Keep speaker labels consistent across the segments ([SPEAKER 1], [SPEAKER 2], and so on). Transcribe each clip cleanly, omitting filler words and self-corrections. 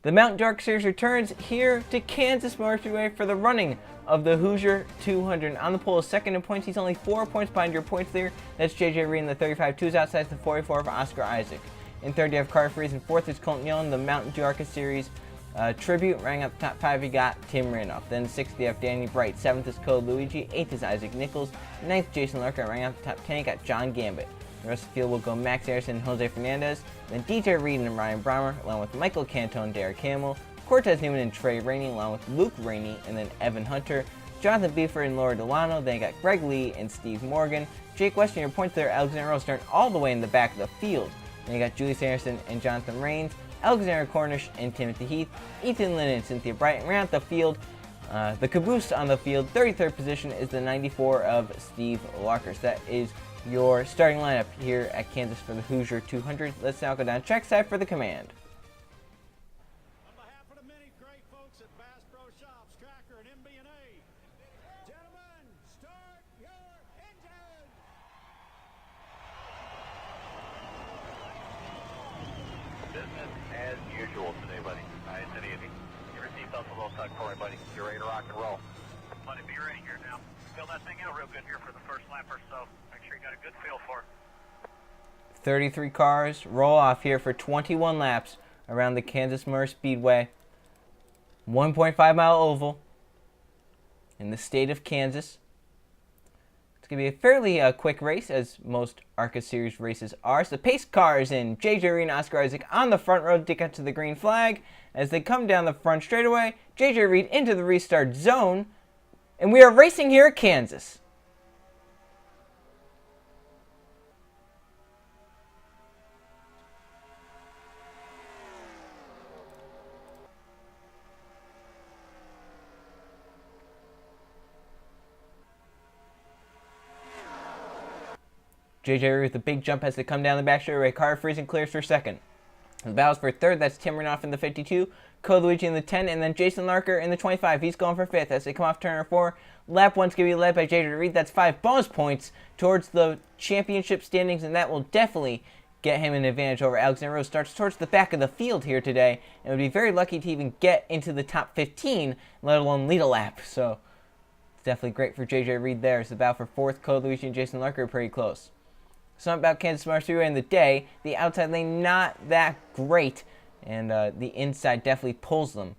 [SPEAKER 1] The Mountain Dew ARCA Series returns here to Kansas Motor Speedway for the running of the Hoosier 200. On the pole is second in points. He's only 4 points behind your points leader. That's JJ Reed in the 35-2s outside the 44 for Oscar Isaac. In third, you have Carter Freeze. In fourth is Colton Young, the Mountain Dew ARCA Series tribute. Running up the top 5, you got Tim Randolph. Then sixth, you have Danny Bright. Seventh is Code Luigi. Eighth is Isaac Nichols. Ninth, Jason Larker. Running up the top 10, you got John Gambit. The rest of the field will go Max Harrison and Jose Fernandez, then DJ Reed and Ryan Brommer, along with Michael Cantone, Derek Hamill, Cortez Newman and Trey Rainey, along with Luke Rainey, and then Evan Hunter, Jonathan Beefer and Laura Delano. Then you got Greg Lee and Steve Morgan. Jake Weston, your points there, Alexander Rose, starting all the way in the back of the field. Then you got Julius Anderson and Jonathan Rains, Alexander Cornish and Timothy Heath, Ethan Lynn and Cynthia Bright. And round out the field, the caboose on the field, 33rd position is the 94 of Steve Larker. So that is your starting lineup here at Kansas for the Hoosier 200. Let's now go down trackside for the command.
[SPEAKER 2] On behalf of the many great folks at Bass Pro Shops, Tracker, and MB&A, gentlemen, start your engines!
[SPEAKER 3] Business as usual today, buddy. Nice and easy. Give your seatbelts a little tuck for me, buddy. You're ready to rock and roll. Buddy, be ready here now. Feel that thing out real good here for the first lap or so. Make sure you got a good feel for it.
[SPEAKER 1] 33 cars roll off here for 21 laps around the Kansas Motor Speedway. 1.5 mile oval in the state of Kansas. It's going to be a fairly quick race, as most ARCA Series races are. So the pace cars in JJ Reed and Oscar Isaac on the front row to get to the green flag. As they come down the front straightaway, JJ Reed into the restart zone. And we are racing here at Kansas. JJ Reed with a big jump as they come down the back straightaway. Carter Freeze and clears for second. The battles for third, that's Tim Randolph in the 52, Code Luigi in the 10, and then Jason Larker in the 25. He's going for fifth as they come off turn 4. Lap 1's going to be led by JJ Reed. That's 5 bonus points towards the championship standings, and that will definitely get him an advantage over Alexander Rose. Starts towards the back of the field here today, and would be very lucky to even get into the top 15, let alone lead a lap. So it's definitely great for JJ Reed there. It's the battle for fourth. Code Luigi and Jason Larker are pretty close. Something about Kansas Motor Speedway in the day, the outside lane not that great, and the inside definitely pulls them.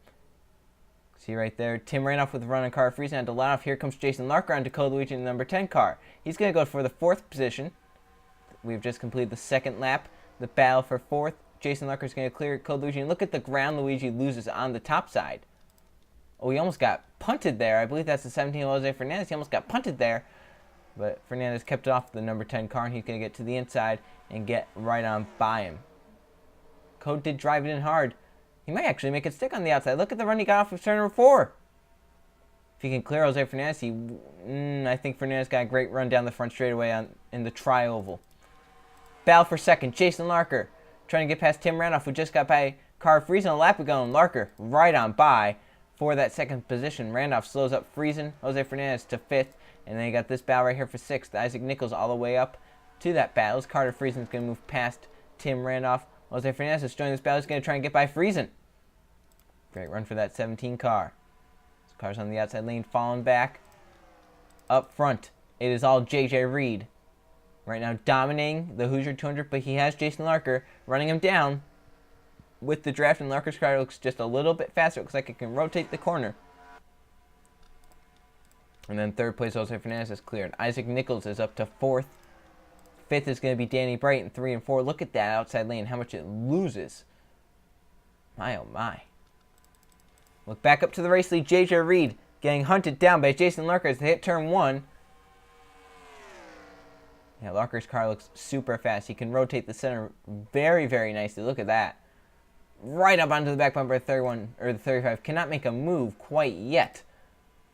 [SPEAKER 1] See right there, Tim Randolph with the run on car freezing on Delanoff. Here comes Jason Larker on Dakota Luigi in the number 10 car. He's going to go for the 4th position. We've just completed the 2nd lap. The battle for 4th. Jason Larker is going to clear Code Luigi. And look at the ground Luigi loses on the top side. Oh, he almost got punted there. I believe that's the 17 Jose Fernandez. He almost got punted there. But Fernandez kept it off the number 10 car, and he's going to get to the inside and get right on by him. Code did drive it in hard. He might actually make it stick on the outside. Look at the run he got off of turn number 4. If he can clear Jose Fernandez, I think Fernandez got a great run down the front straightaway in the tri-oval. Battle for second, Jason Larker trying to get past Tim Randolph, who just got by car freezing a lap ago, and Larker right on by for that 2nd position. Randolph slows up freezing Jose Fernandez to 5th. And then you got this battle right here for 6th. Isaac Nichols all the way up to that battle. As Carter Friesen is going to move past Tim Randolph. Jose Fernandez is joining this battle. He's going to try and get by Friesen. Great run for that 17 car. This car's on the outside lane, falling back. Up front, it is all JJ Reed. Right now dominating the Hoosier 200, but he has Jason Larker running him down with the draft. And Larker's car looks just a little bit faster. It looks like it can rotate the corner. And then 3rd place, Jose Fernandez is cleared. Isaac Nichols is up to 4th. 5th is going to be Danny Bright, and 3 and 4. Look at that outside lane, how much it loses. My, oh my. Look back up to the race lead. JJ Reed getting hunted down by Jason Larker as they hit turn 1. Yeah, Larker's car looks super fast. He can rotate the center very, very nicely. Look at that. Right up onto the back bumper of the 31, or the 35. Cannot make a move quite yet.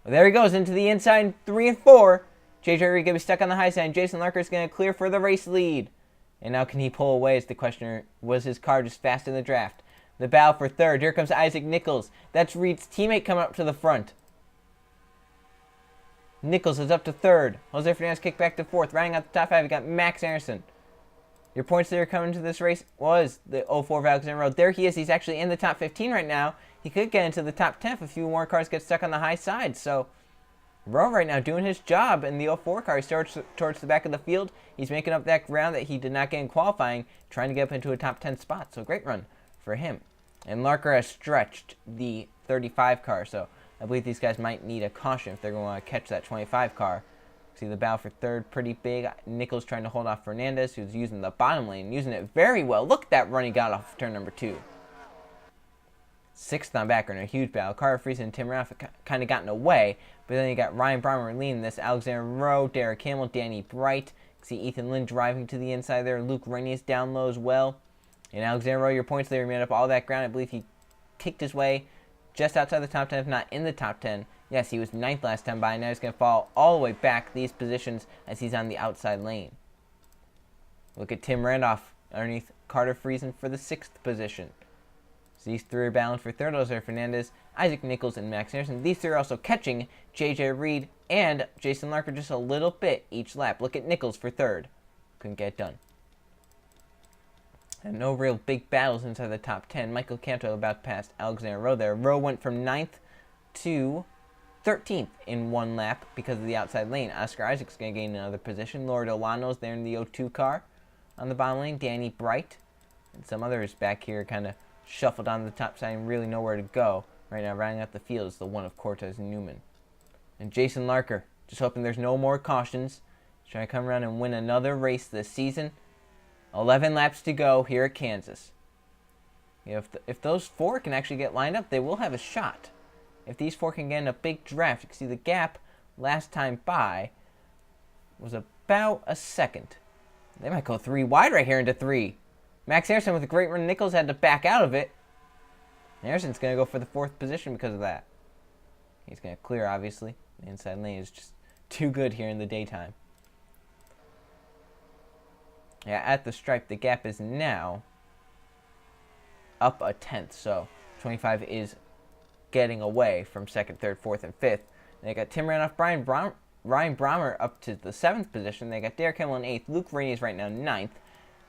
[SPEAKER 1] Well, there he goes into the inside, 3 and 4. JJ Reed going to be stuck on the high side. Jason Larker is going to clear for the race lead. And now can he pull away is the questioner. Was his car just fast in the draft? The battle for 3rd. Here comes Isaac Nichols. That's Reed's teammate coming up to the front. Nichols is up to 3rd. Jose Fernandez kicked back to 4th. Rounding out the top 5, we got Max Anderson. Your points leader coming to this race was the 04 of Alexander Rowe. There he is. He's actually in the top 15 right now. He could get into the top 10 if a few more cars get stuck on the high side. So Rowe right now doing his job in the 04 car. He's towards the back of the field. He's making up that ground that he did not get in qualifying, trying to get up into a top 10 spot. So great run for him. And Larker has stretched the 35 car. So I believe these guys might need a caution if they're going to want to catch that 25 car. See the battle for third pretty big. Nichols trying to hold off Fernandez, who's using the bottom lane, using it very well. Look at that run he got off turn number 2. Sixth on back in a huge battle. Carter Friesen and Tim Raff kind of gotten away, but then you got Ryan Brommer leading this. Alexander Rowe, Derek Hamill, Danny Bright. See Ethan Lynn driving to the inside there. Luke Rainey is down low as well. And Alexander Rowe, your points there, made up all that ground. I believe he kicked his way just outside the top 10, if not in the top 10. Yes, he was 9th last time by. Now he's going to fall all the way back these positions as he's on the outside lane. Look at Tim Randolph underneath Carter Friesen for the 6th position. So these three are battling for third. Those are Fernandez, Isaac Nichols, and Max Harrison. These three are also catching J.J. Reed and Jason Larker just a little bit each lap. Look at Nichols for third. Couldn't get it done. And no real big battles inside the top 10. Michael Canto about to pass Alexander Rowe there. Rowe went from 9th to 13th in one lap because of the outside lane. Oscar Isaac's going to gain another position. Laura Delano's there in the 02 car on the bottom lane. Danny Bright and some others back here kind of shuffled on the top side and really nowhere to go. Right now, rounding out the field is the one of Cortez Newman. And Jason Larker, just hoping there's no more cautions. He's trying to come around and win another race this season. 11 laps to go here at Kansas. You know, if those four can actually get lined up, they will have a shot. If these four can get in a big draft, you can see the gap last time by was about a second. They might go 3 wide right here into 3. Max Harrison with a great run. Nichols had to back out of it. Harrison's going to go for the 4th position because of that. He's going to clear, obviously. The inside lane is just too good here in the daytime. Yeah, at the stripe, the gap is now up a 10th. So 25 is getting away from 2nd, 3rd, 4th, and 5th. And they got Tim Randolph, Ryan Brommer up to the 7th position. They got Derek Hamill in 8th. Luke Rainey is right now 9th.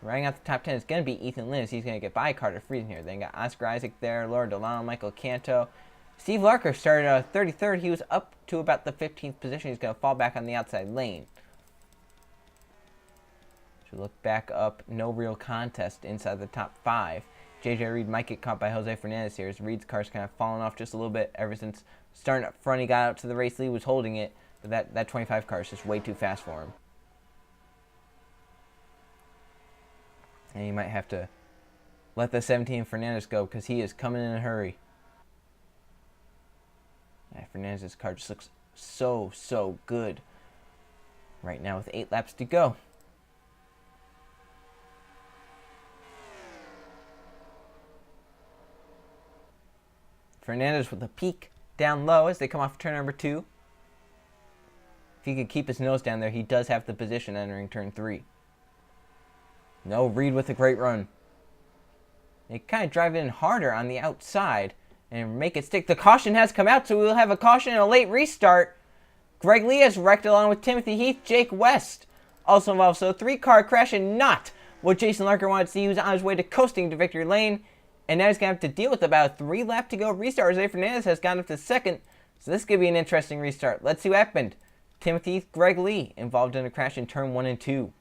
[SPEAKER 1] Running out the top 10 is going to be Ethan Lynn. He's going to get by Carter Friesen here. Then got Oscar Isaac there, Laura Delano, Michael Canto. Steve Larker started 33rd. He was up to about the 15th position. He's going to fall back on the outside lane. So look back up. No real contest inside the top 5. J.J. Reed might get caught by Jose Fernandez here as Reed's car's kind of fallen off just a little bit ever since starting up front. He got out to the race lead, was holding it, but that 25 car is just way too fast for him. And he might have to let the 17 Fernandez go because he is coming in a hurry. Yeah, Fernandez's car just looks so good right now with 8 laps to go. Fernandez with a peak down low as they come off turn number 2. If he could keep his nose down there, he does have the position entering turn 3. No, Reed with a great run. They kind of drive in harder on the outside and make it stick. The caution has come out, so we will have a caution and a late restart. Greg Lee has wrecked along with Timothy Heath. Jake West also involved. So 3-car crash and not what Jason Larker wanted to see. He was on his way to coasting to victory lane. And now he's going to have to deal with about a 3 lap to go restart. Jose Fernandez has gone up to 2nd. So this could be an interesting restart. Let's see what happened. Timothy Heath, Greg Lee involved in a crash in turn 1 and 2.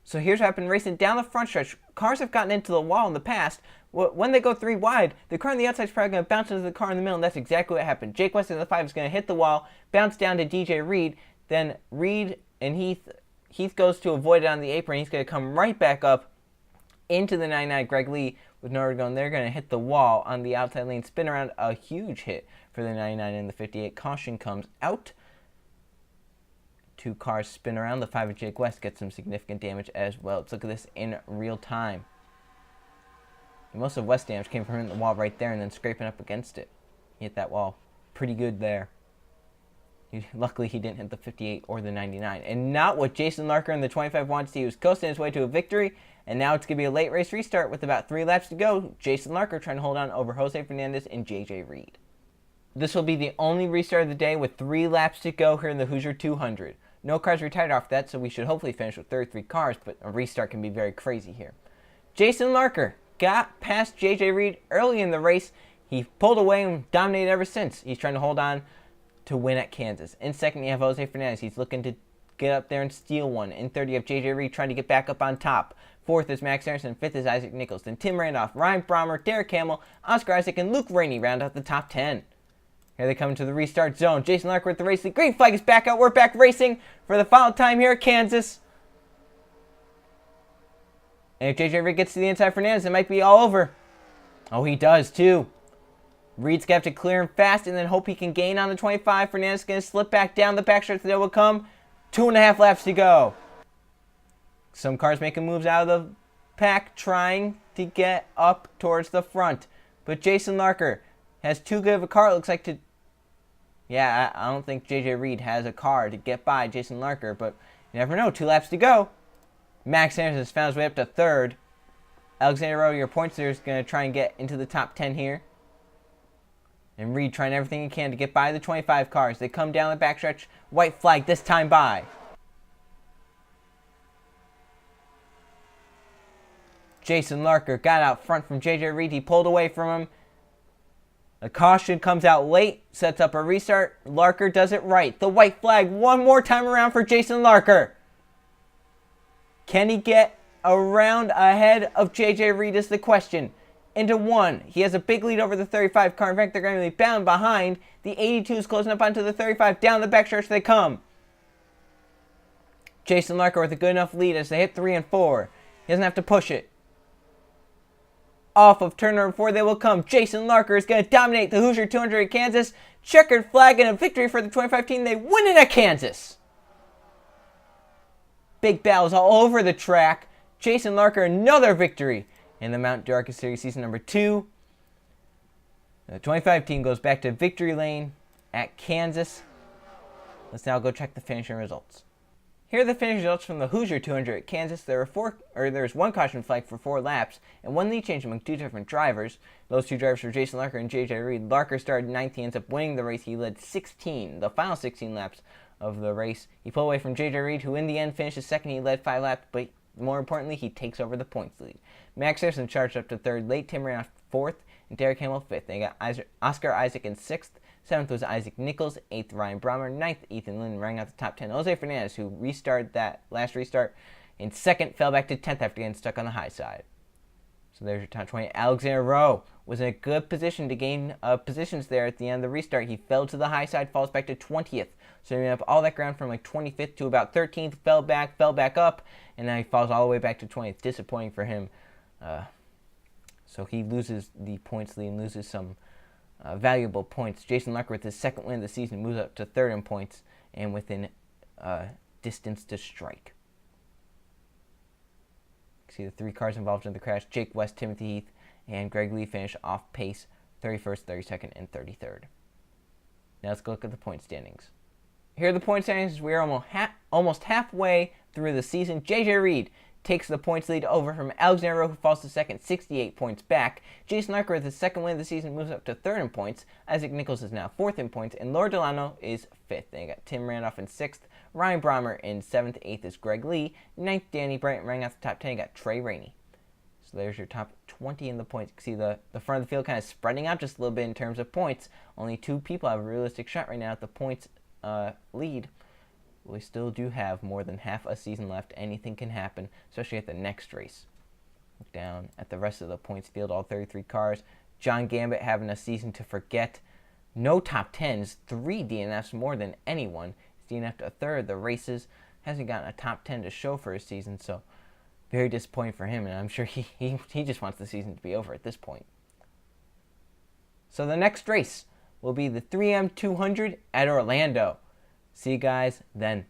[SPEAKER 1] So here's what happened racing down the front stretch. Cars have gotten into the wall in the past. When they go 3 wide, the car on the outside is probably going to bounce into the car in the middle, and that's exactly what happened. Jake West in the 5 is going to hit the wall, bounce down to DJ Reed. Then Reed and Heath goes to avoid it on the apron. He's going to come right back up into the 99. Greg Lee with nowhere to go, and they're going to hit the wall on the outside lane, spin around. A huge hit for the 99 and the 58. Caution comes out. 2 cars spin around. The 5 of Jake West gets some significant damage as well. Let's look at this in real time. And most of West's damage came from hitting the wall right there and then scraping up against it. He hit that wall pretty good there. Luckily, he didn't hit the 58 or the 99. And not what Jason Larker and the 25 wanted to see. He was coasting his way to a victory. And now it's going to be a late race restart with about 3 laps to go. Jason Larker trying to hold on over Jose Fernandez and J.J. Reed. This will be the only restart of the day with 3 laps to go here in the Hoosier 200. No cars retired off that, so we should hopefully finish with 33 cars, but a restart can be very crazy here. Jason Larker got past JJ Reed early in the race. He pulled away and dominated ever since. He's trying to hold on to win at Kansas. In second, you have Jose Fernandez. He's looking to get up there and steal one. In third, you have JJ Reed trying to get back up on top. Fourth is Max Harrison. Fifth is Isaac Nichols. Then Tim Randolph, Ryan Brommer, Derek Hamill, Oscar Isaac, and Luke Rainey round out the top 10. Here they come to the restart zone. Jason Larker with the race lead. Green flag is back out. We're back racing for the final time here at Kansas. And if JJ Reed gets to the inside Fernandez, it might be all over. Oh, he does too. Reed's going to have to clear him fast and then hope he can gain on the 25. Fernandez is going to slip back down the backstretch that will come. 2.5 laps to go. Some cars making moves out of the pack, trying to get up towards the front. But Jason Larker has too good of a car, it looks like, to... Yeah, I don't think JJ Reed has a car to get by Jason Larker, but you never know. 2 laps to go. Max Anderson has found his way up to third. Alexander Rowe, your points leader, is going to try and get into the top 10 here. And Reed trying everything he can to get by the 25 cars. They come down the backstretch. White flag this time by. Jason Larker got out front from JJ Reed. He pulled away from him. A caution comes out late, sets up a restart. Larker does it right. The white flag one more time around for Jason Larker. Can he get around ahead of JJ Reed is the question. Into one. He has a big lead over the 35 car. In fact, they're going to be bound behind. The 82 is closing up onto the 35. Down the backstretch they come. Jason Larker with a good enough lead as they hit 3 and 4. He doesn't have to push it. Off of turn number 4 they will come. Jason Larker is going to dominate the Hoosier 200 at Kansas. Checkered flag and a victory for the 25 team. They win it at Kansas. Big battles all over the track. Jason Larker, another victory in the Mountain Dew ARCA Series season number 2. The 25 team goes back to victory lane at Kansas. Let's now go check the finishing results. Here are the finish results from the Hoosier 200 at Kansas. There was 1 caution flag for 4 laps and 1 lead change among 2 different drivers. Those 2 drivers were Jason Larker and JJ Reed. Larker started 9th. He ends up winning the race. He led the final 16 laps of the race. He pulled away from JJ Reed, who in the end finishes 2nd. He led 5 laps, but more importantly, he takes over the points lead. Max Harrison charged up to 3rd. Late Tim Randolph 4th, and Derek Hamill 5th. They got Oscar Isaac in 6th. 7th was Isaac Nichols. 8th, Ryan Brommer. 9th, Ethan Lynn, rang out the top 10. Jose Fernandez, who restarted that last restart in 2nd, fell back to 10th after getting stuck on the high side. So there's your top 20. Alexander Rowe was in a good position to gain positions there at the end of the restart. He fell to the high side, falls back to 20th. So he made up all that ground from like 25th to about 13th, fell back up, and now he falls all the way back to 20th. Disappointing for him. So he loses the points lead and loses some valuable points. Jason Larker, with his 2nd win of the season, moves up to 3rd in points and within distance to strike. See the 3 cars involved in the crash. Jake West, Timothy Heath, and Greg Lee finish off pace 31st, 32nd, and 33rd. Now let's go look at the point standings. Here are the point standings. We are almost halfway through the season. JJ Reed takes the points lead over from Alexander Rowe, who falls to 2nd, 68 points back. Jason Larker, with his 2nd win of the season, moves up to 3rd in points. Isaac Nichols is now 4th in points, and Laura Delano is 5th. Then you got Tim Randolph in 6th, Ryan Brommer in 7th, 8th is Greg Lee, 9th, Danny Bryant, rang out the top 10. You got Trey Rainey. So there's your top 20 in the points. You can see the front of the field kind of spreading out just a little bit in terms of points. Only 2 people have a realistic shot right now at the points lead. We still do have more than half a season left. Anything can happen, especially at the next race. Look down at the rest of the points field, all 33 cars. John Gambit having a season to forget. No top 10s, 3 DNFs more than anyone. He's DNF'd a third of the races. Hasn't gotten a top 10 to show for his season, so very disappointing for him, and I'm sure he just wants the season to be over at this point. So the next race will be the 3M 200 at Orlando. See you guys then.